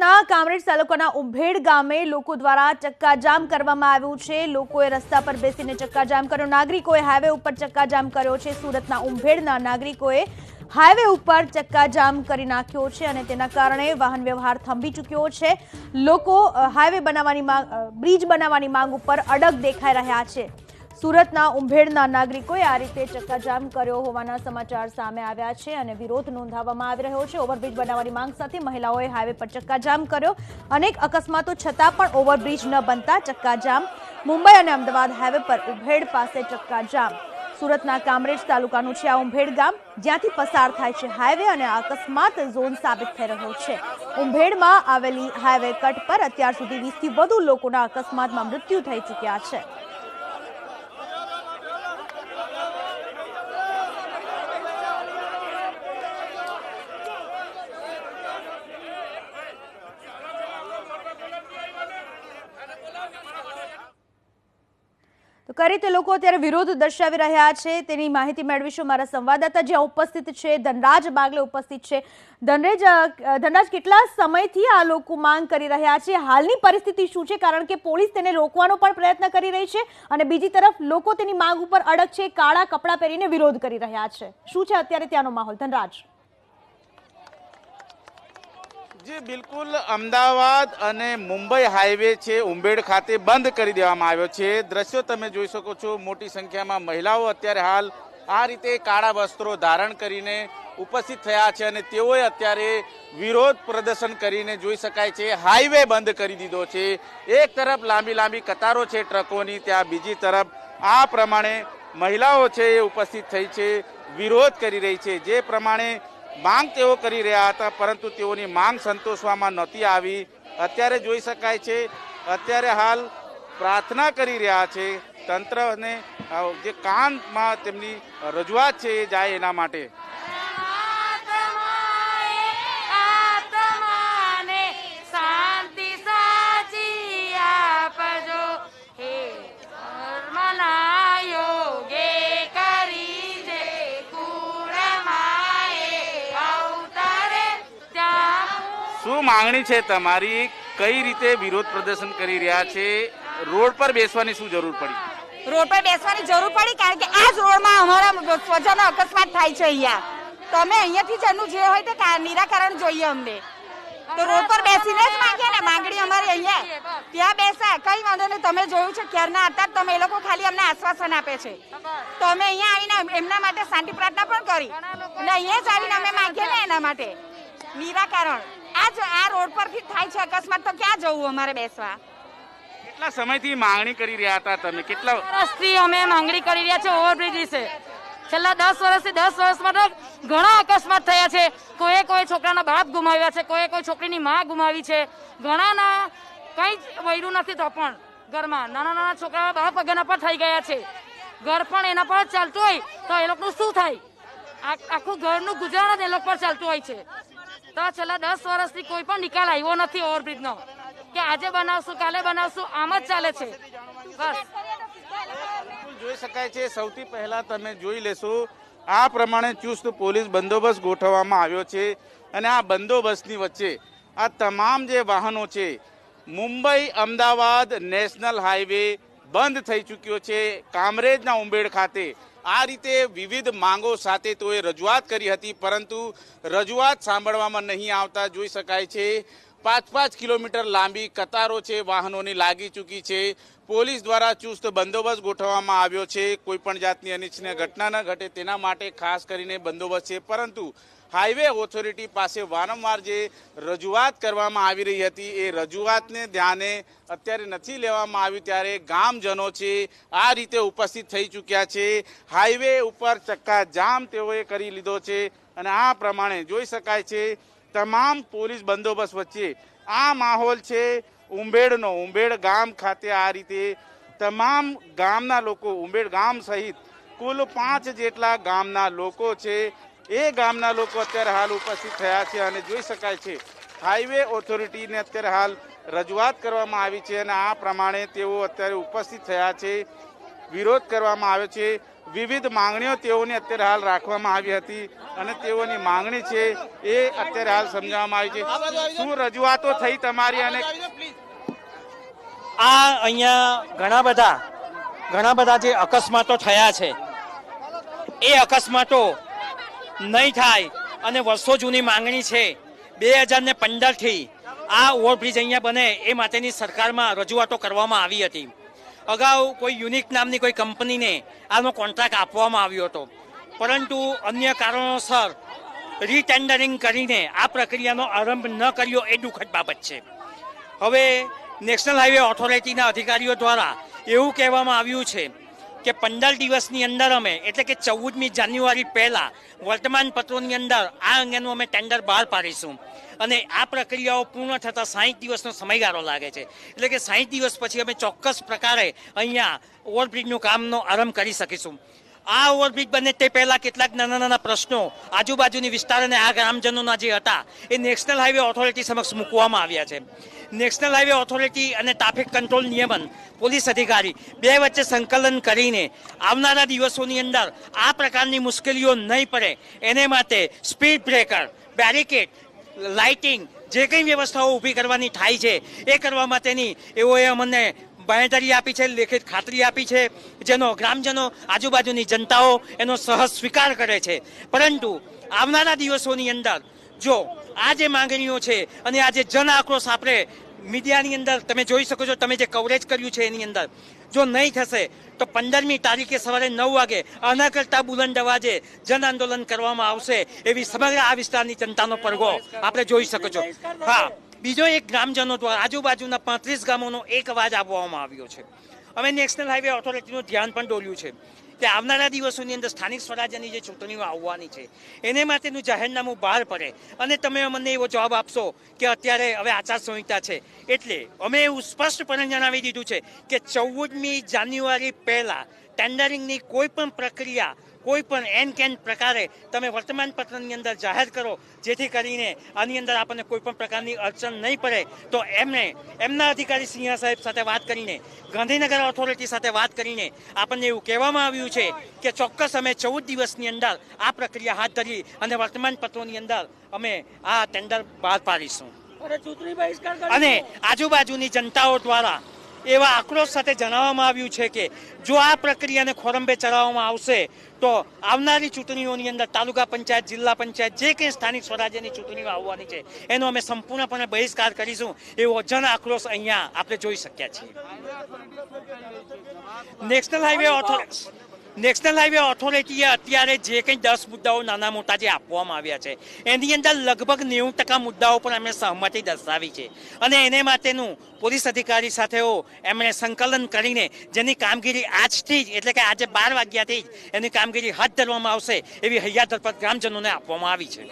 સુરતના કામરેજ તાલુકાના ઉંભેડ ગામે લોકો દ્વારા ચક્કાજામ કરવામાં આવ્યું છે। લોકોએ રસ્તા પર બેસીને ચક્કાજામ કર્યો। નાગરિકોએ હાઈવે ઉપર ચક્કાજામ કર્યો છે। સુરતના ઉંભેડના નાગરિકોએ હાઈવે ઉપર ચક્કાજામ કરી નાખ્યો છે અને તેના કારણે વાહન વ્યવહાર થંભી ચૂક્યો છે। લોકો હાઈવે બનાવવાની બ્રિજ બનાવવાની માંગ ઉપર અડગ દેખાઈ રહ્યા છે। સુરતના ઉંભેડના નાગરિકોએ આ રીતે ચક્કાજામ કર્યો હોવાના સમાચાર સામે આવ્યા છે અને વિરોધ નોંધાવવામાં આવી રહ્યો છે। ઓવરબ્રિજ બનાવવાની માંગ સાથે મહિલાઓએ હાઈવે પર ચક્કાજામ કર્યો। અનેક અકસ્માતો છતાં પણ ઓવરબ્રિજ ન બનતા ચક્કાજામ। મુંબઈ અને અમદાવાદ હાઈવે પર ઉંભેડ પાસે ચક્કાજામ। સુરતના કામરેજ તાલુકાનું છે આ ઉંભેડ ગામ, જ્યાંથી પસાર થાય છે હાઈવે અને અકસ્માત ઝોન સાબિત થઈ રહ્યો છે। ઉંભેડમાં આવેલી હાઈવે કટ પર અત્યાર સુધી 20 થી વધુ લોકોના અકસ્માતમાં મૃત્યુ થઈ ચૂક્યા છે। તો કઈ રીતે લોકો અત્યારે વિરોધ દર્શાવી રહ્યા છે તેની માહિતી મેળવીશું। મારા સંવાદદાતા જ્યાં ઉપસ્થિત છે ધનરાજ બાગલે ઉપસ્થિત છે। ધનરાજ, કેટલા સમયથી આ લોકો માંગ કરી રહ્યા છે? હાલની પરિસ્થિતિ શું છે? કારણ કે પોલીસ તેને રોકવાનો પણ પ્રયત્ન કરી રહી છે અને બીજી તરફ લોકો તેની માંગ ઉપર અડગ છે, કાળા કપડાં પહેરીને વિરોધ કરી રહ્યા છે। શું છે અત્યારે ત્યાંનો માહોલ, ધનરાજ? जी बिल्कुल, अमदावाद અને મુંબઈ હાઈવે છે ઉંભેડ ખાતે બંધ કરી દેવામાં આવ્યો છે। દ્રશ્યો તમે જોઈ શકો છો, મોટી સંખ્યામાં મહિલાઓ અત્યારે હાલ આ રીતે કાળા વસ્ત્રો ધારણ કરીને ઉપસ્થિત થયા છે અને તેઓએ અત્યારે વિરોધ પ્રદર્શન કરીને જોઈ શકાય છે હાઈવે બંધ કરી દીધો છે। એક તરફ લાંબી લાંબી કતારો છે ટ્રકોની, ત્યાં બીજી તરફ આ પ્રમાણે મહિલાઓ છે એ ઉપસ્થિત થઈ છે, વિરોધ કરી રહી છે। જે પ્રમાણે માંગ તેઓ કરી રહ્યા હતા પરંતુ તેઓની માંગ સંતોષવામાં નહોતી આવી। અત્યારે જોઈ શકાય છે અત્યારે હાલ પ્રાર્થના કરી રહ્યા છે તંત્રને, જે કાનમાં તેમની રજૂઆત છે એ જાય એના માટે। શું માંગણી છે તમારી? કઈ રીતે વિરોધ પ્રદર્શન કરી રહ્યા છે? રોડ પર બેસવાની શું જરૂર પડી? રોડ પર બેસવાની જરૂર પડી કારણ કે આ જ રોડમાં અમારા સ્વજનો અકસ્માત થાય છે। અહીંયા તો અમે અહીંયાથી જ એનું જે હોય તે નિરાકરણ જોઈએ અમને। તો રોડ પર બેસીને જ માંગીએ ને, માંગણી અમારી અહીંયા ત્યાં બેસા કઈ વાંધો નહીં। તમે જોયું છે ક્યારના હતા તમે એ લોકો ખાલી અમને આશ્વાસન આપે છે, તો અમે અહીંયા આવીને એમના માટે શાંતિ પ્રાર્થના પણ કરી અને અહીંયા જ આવીને અમે માંગીએ ને એના માટે નિરાકરણ। આ રોડ પરથી થાય છે અકસ્માત, તો ક્યાં જવું અમારે બેસવા? કેટલા સમયથી માંગણી કરી રહ્યા હતા તમે? કેટલા વર્ષથી અમે માંગણી કરી રહ્યા છે ઓવરબ્રિજ વિશે। છેલ્લા 10 વર્ષથી 10 વર્ષમાં તો ઘણા અકસ્માત થયા છે। કોઈ છોકરાના બાપ ગુમાવ્યા છે, કોઈ છોકરીની માં ગુમાવી છે, ઘણાના કઈ વૈરું નથી તો પણ ઘરમાં નાના છોકરા બાપ વગરના પર થઈ ગયા છે। ઘર પણ એના પર ચાલતું હોય તો એ લોકોનું શું થાય? આખું ઘરનું ગુજરાન જ એ લોકો પર ચાલતું હોય છે। તો છેલ્લા 10 વર્ષથી કોઈ પણ નિકાલ આવ્યો નથી ઓવરબ્રિજનો, કે આજે બનાવશું કાલે બનાવશું, આમ જ ચાલે છે બસ। જોઈ શકાય છે સૌથી પહેલા તમે જોઈ લેશો આ પ્રમાણે ચુસ્ત પોલીસ બંદોબસ્ત ગોઠવવામાં આવ્યો છે અને આ બંદોબસ્તની વચ્ચે આ તમામ જે વાહનો છે મુંબઈ અમદાવાદ નેશનલ હાઈવે બંધ થઈ ચૂક્યો છે। કામરેજના ઉંભેડ ખાતે આ રીતે વિવિધ માંગો સાથે તોએ રજૂઆત કરી હતી પરંતુ રજૂઆત સાંભળવામાં નહીં આવતા જોઈ શકાય છે 5-5 કિલોમીટર લાંબી કતારો છે વાહનોની લાગી ચૂકી છે। પોલીસ દ્વારા ચુસ્ત બંદોબસ્ત ગોઠવવામાં આવ્યો છે, કોઈ પણ જાતની અનિચ્છનીય ઘટના ન ઘટે તેના માટે ખાસ કરીને બંદોબસ્ત છે। પરંતુ હાઈવે ઓથોરિટી પાસે વારંવાર જે રજૂઆત કરવામાં આવી રહી હતી એ રજૂઆતને ધ્યાને અત્યારે નથી લેવામાં આવ્યું, ત્યારે ગામજનો છે આ રીતે ઉપસ્થિત થઈ ચૂક્યા છે। હાઈવે ઉપર ચક્કાજામ તેઓએ કરી લીધો છે અને આ પ્રમાણે જોઈ શકાય છે તમામ પોલીસ બંદોબસ્ત વચ્ચે આ માહોલ છે ઉંભેડનો। ઉંભેડ ગામ ખાતે આ રીતે તમામ ગામના લોકો, ઉંભેડ ગામ સહિત કુલ 5 જેટલા ગામના લોકો છે એ ગામના લોકો અત્યારે હાલ ઉપસ્થિત થયા છે અને જોઈ શકાય છે હાઈવે ઓથોરિટીને અત્યારે હાલ રજૂઆત કરવામાં આવી છે અને આ પ્રમાણે તેઓ અત્યારે ઉપસ્થિત થયા છે। વિરોધ કરવામાં આવ્યો છે. વિવિધ માંગણીઓ તેઓની અત્યારે હાલ રાખવામાં આવી હતી અને તેઓની માંગણી છે એ અત્યારે હાલ સમજાવવામાં આવી છે. શું રજૂઆતો થઈ તમારી? અને આ અહીંયા ઘણા બધા જે અકસ્માતો થયા છે એ અકસ્માતો નહીં થાય અને વર્ષો જૂની માંગણી છે 2015થી આ ઓવરબ્રિજ અહીંયા બને એ માટેની સરકારમાં રજૂઆતો કરવામાં આવી હતી. અગાઉ કોઈ યુનિક નામની કોઈ કંપનીને આનો કોન્ટ્રાક્ટ આપવામાં આવ્યો હતો, પરંતુ અન્ય કારણોસર રીટેન્ડરિંગ કરીને આ પ્રક્રિયાનો આરંભ ન કર્યો એ દુઃખદ બાબત છે. હવે નેશનલ હાઈવે ઓથોરિટીના અધિકારીઓ દ્વારા એવું કહેવામાં આવ્યું છે કે 15 દિવસની અંદર અમે એટલે કે 14મી જાન્યુઆરી પહેલા વર્તમાન પત્રોની અંદર આ અંગેનું અમે ટેન્ડર બહાર પાડીશું અને આ પ્રક્રિયાઓ પૂર્ણ થતાં 60 દિવસનો સમયગાળો લાગે છે. એટલે કે 60 દિવસ પછી અમે ચોક્કસ પ્રકારે અહીંયા ઓવરબ્રિજનું કામનો આરંભ કરી શકીશું. આ ઓવરબ્રિજ બને તે પહેલા કેટલાક નાના પ્રશ્નો આજુબાજુની વિસ્તાર અને આ ગ્રામજનોના જે હતા એ નેશનલ હાઈવે ઓથોરિટી સમક્ષ મૂકવામાં આવ્યા છે. નેશનલ હાઈવે ઓથોરિટી અને ટ્રાફિક કંટ્રોલ નિયમન પોલીસ અધિકારી બે વચ્ચે સંકલન કરીને આવનારા દિવસોની અંદર આ પ્રકારની મુશ્કેલીઓ નહીં પડે એને માટે સ્પીડ બ્રેકર, બેરિકેડ, લાઇટિંગ જે કંઈ વ્યવસ્થાઓ ઊભી કરવાની થાય છે એ કરવા માટેની એઓએ અમને બાંહેધરી આપી છે, લેખિત ખાતરી આપી છે, જેનો ગ્રામજનો આજુબાજુની જનતાઓ એનો સહજ સ્વીકાર કરે છે. પરંતુ આવનારા દિવસોની અંદર જો આ જે માંગણીઓ છે અને આ જે જન આક્રોશ આપણે મીડિયાની અંદર તમે જોઈ શકો છો, તમે જે કવરેજ કર્યું છે એની અંદર જો નહીં થશે તો 15મી તારીખે સવારે 9 વાગે આના કરતાં બુલંદ અવાજે જન આંદોલન કરવામાં આવશે એવી સમગ્ર આ વિસ્તારની જનતાનો પડઘો આપણે જોઈ શકો છો. હા, બીજો એક ગ્રામજનો દ્વારા આજુબાજુના 35 ગામોનો એક અવાજ આપવામાં આવ્યો છે. અમે નેશનલ હાઈવે ઓથોરિટીનું ધ્યાન પણ દોર્યું છે કે આવનારા દિવસોની અંદર સ્થાનિક સ્વરાજ્યની જે ચૂંટણીઓ આવવાની છે એને માટેનું જાહેરનામું બહાર પડે અને તમે અમને એવો જવાબ આપશો કે અત્યારે હવે આચારસંહિતા છે, એટલે અમે એવું સ્પષ્ટપણે જણાવી દીધું છે કે 14મી જાન્યુઆરી પહેલા ટેન્ડરિંગની કોઈ પણ પ્રક્રિયા કોઈ પણ એન કેન પ્રકારે તમે વર્તમાન પત્રની અંદર જાહેર કરો, જેથી કરીને આની અંદર આપણને કોઈ પણ પ્રકારની અડચણ નહીં પડે. તો એમના અધિકારી સિંહા સાહેબ સાથે વાત કરીને, ગાંધીનગર ઓથોરિટી સાથે વાત કરીને આપણને એવું કહેવામાં આવ્યું છે કે ચોક્કસ અમે 14 દિવસની અંદર આ પ્રક્રિયા હાથ ધરી અને વર્તમાન પત્રોની અંદર અમે આ ટેન્ડર બહાર પાડીશું. અને આજુબાજુની જનતાઓ દ્વારા એવા આક્રોશ સાથે જણાવવામાં આવ્યું છે કે જો આ પ્રક્રિયાને ખોરંભે ચડાવવામાં આવશે તો આવનારી ચૂંટણીઓની અંદર તાલુકા પંચાયત, જિલ્લા પંચાયત જે કંઈ સ્થાનિક સ્વરાજ્યની ચૂંટણીઓ આવવાની છે એનો અમે સંપૂર્ણપણે બહિષ્કાર કરીશું એવો જન આક્રોશ અહીંયા આપણે જોઈ શક્યા છીએ. નેશનલ હાઈવે ઓથોરિટીએ અત્યારે જે કંઈ 10 મુદ્દાઓ નાના મોટા જે આપવામાં આવ્યા છે એની અંદર લગભગ 90% મુદ્દાઓ પર એમણે સહમતિ દર્શાવી છે અને એને માટેનું પોલીસ અધિકારી સાથે એમણે સંકલન કરીને જેની કામગીરી આજથી જ એટલે કે આજે 12 વાગ્યાથી જ એની કામગીરી હાથ ધરવામાં આવશે એવી હૈયાદરપત ગ્રામજનોને આપવામાં આવી છે.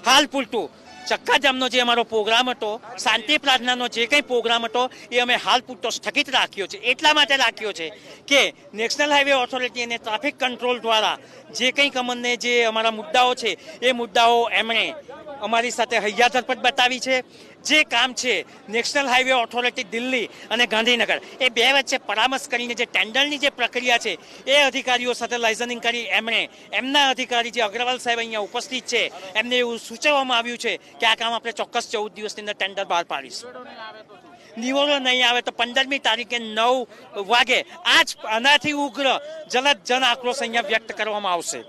હાલ પૂરતું ચક્કાજામનો જે અમારો પ્રોગ્રામ હતો, શાંતિ પ્રાર્થનાનો જે કંઈ પ્રોગ્રામ હતો એ અમે હાલ પૂરતો સ્થગિત રાખ્યો છે. એટલા માટે રાખ્યો છે કે નેશનલ હાઈવે ઓથોરિટી અને ટ્રાફિક કંટ્રોલ દ્વારા જે કંઈક અમને જે અમારા મુદ્દાઓ છે એ મુદ્દાઓ એમણે અમારી સાથે હૈયાદરપત બતાવી છે. જે કામ છે નેશનલ હાઈવે ઓથોરિટી દિલ્હી અને ગાંધીનગર એ બે વચ્ચે પરામર્શ કરીને જે ટેન્ડરની જે પ્રક્રિયા છે એ અધિકારીઓ સાથે લાઇઝનિંગ કરી એમણે એમના અધિકારી જે અગ્રવાલ સાહેબ અહીંયા ઉપસ્થિત છે એમને એવું સૂચવવામાં આવ્યું છે કે આ કામ આપણે ચોક્કસ 14 દિવસની અંદર ટેન્ડર બહાર પાડીશું. નિવડો નહીં આવે તો 15મી તારીખે 9 વાગે આનાથી ઉગ્ર જલદ જન આક્રોશ અહીંયા વ્યક્ત કરવામાં આવશે.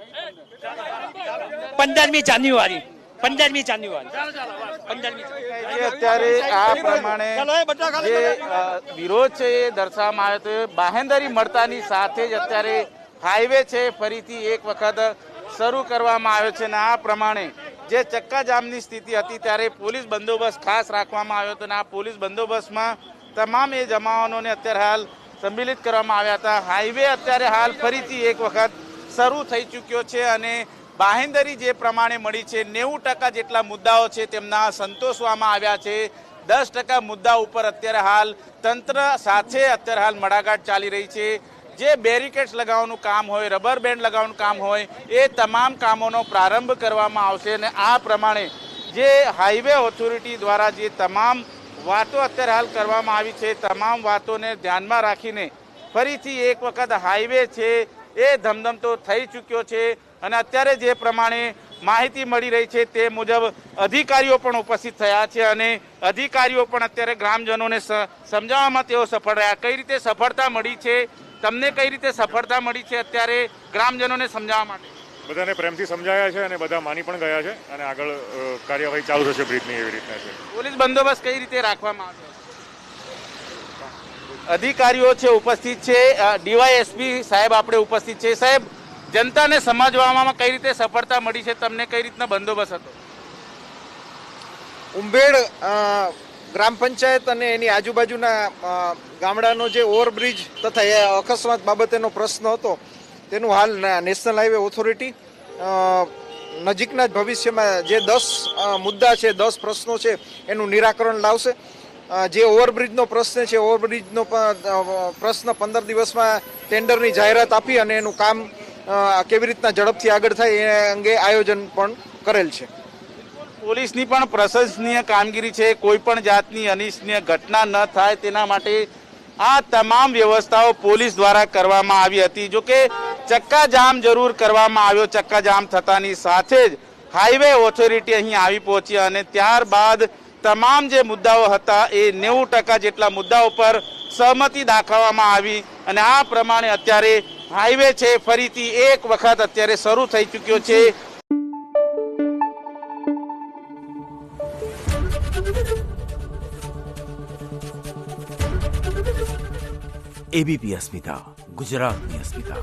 15મી જાન્યુઆરી અત્યારે આ પ્રમાણે જે વિરોધ છે એ દર્શાવવામાં આવ્યો હતો. બાંહેધરી મળતાની સાથે જ અત્યારે હાઈવે છે ફરીથી એક વખત શરૂ કરવામાં આવ્યો છે અને આ પ્રમાણે જે ચક્કાજામની સ્થિતિ હતી ત્યારે પોલીસ બંદોબસ્ત ખાસ રાખવામાં આવ્યો હતો અને આ પોલીસ બંદોબસ્તમાં તમામ એ જવાનોને અત્યારે હાલ સંમિલિત કરવામાં આવ્યા હતા. હાઈવે અત્યારે હાલ ફરીથી એક વખત શરૂ થઈ ચૂક્યો છે અને બાંહેધરી જે પ્રમાણે મળી છે 90% જેટલા મુદ્દાઓ છે તેમના સંતોષવામાં આવ્યા છે. 10% મુદ્દા ઉપર અત્યારે હાલ તંત્ર સાથે અત્યારે હાલ મડાગાંઠ ચાલી રહી છે. જે બેરિકેડ્સ લગાવવાનું કામ હોય, રબર બેન્ડ લગાવવાનું કામ હોય એ તમામ કામોનો પ્રારંભ કરવામાં આવશે અને આ પ્રમાણે જે હાઈવે ઓથોરિટી દ્વારા જે તમામ વાતો અત્યારે હાલ કરવામાં આવી છે, તમામ વાતોને ધ્યાનમાં રાખીને ફરીથી એક વખત હાઈવે છે એ ધમધમતો થઈ ચૂક્યો છે અને અત્યારે જે પ્રમાણે માહિતી મળી રહી છે તે મુજબ અધિકારીઓ પણ ઉપસ્થિત થયા છે અને અધિકારીઓ પણ અત્યારે ગ્રામજનોને સમજાવવામાં તેઓ સફળ રહ્યા. કઈ રીતે સફળતા મળી છે, તમને કઈ રીતે સફળતા મળી છે અત્યારે ગ્રામજનોને સમજાવવા માટે? બધાને પ્રેમથી સમજાયા છે અને બધા માની પણ ગયા છે અને આગળ કાર્યવાહી ચાલુ થશે બ્રિજની એવી રીતના છે. પોલીસ બંદોબસ્ત કઈ રીતે રાખવામાં આવ્યો? અધિકારીઓ છે ઉપસ્થિત છે, ડીવાયએસપી સાહેબ આપણે ઉપસ્થિત છે. સાહેબ, જનતાને સમજવામાં કઈ રીતે સફળતા મળી છે, તમને કઈ રીતના બંદોબસ્ત હતો? ઉંભેડ ગ્રામ પંચાયત અને એની આજુબાજુના ગામડાનો જે ઓવરબ્રિજ તથા એ અકસ્માત બાબતેનો પ્રશ્ન હતો તેનું હાલ નેશનલ હાઈવે ઓથોરિટી નજીકના જ ભવિષ્યમાં જે 10 મુદ્દા છે, 10 પ્રશ્નો છે એનું નિરાકરણ લાવશે. જે ઓવરબ્રિજનો પ્રશ્ન છે, ઓવરબ્રિજનો પ્રશ્ન 15 દિવસમાં ટેન્ડરની જાહેરાત આપી અને એનું કામ કેવી રીતના ઝડપથી આગળ થાય એ અંગે આયોજન પણ કરેલ છે. પોલીસની પણ પ્રશંસનીય કામગીરી છે. કોઈ પણ જાતની અનિચ્છનીય ઘટના ન થાય તેના માટે આ તમામ વ્યવસ્થાઓ પોલીસ દ્વારા કરવામાં આવી હતી. જોકે ચક્કાજામ જરૂર કરવામાં આવ્યો. ચક્કાજામ થતાની સાથે જ હાઈવે ઓથોરિટી અહીં આવી પહોંચી અને ત્યારબાદ તમામ જે મુદ્દાઓ હતા એ 90% જેટલા મુદ્દાઓ પર સહમતિ દાખવવામાં આવી અને આ પ્રમાણે અત્યારે હાઈવે છે ફરીથી એક વખત અત્યારે શરૂ થઈ ચૂક્યો છે. એબીપી અસ્મિતા, ગુજરાતની અસ્મિતા.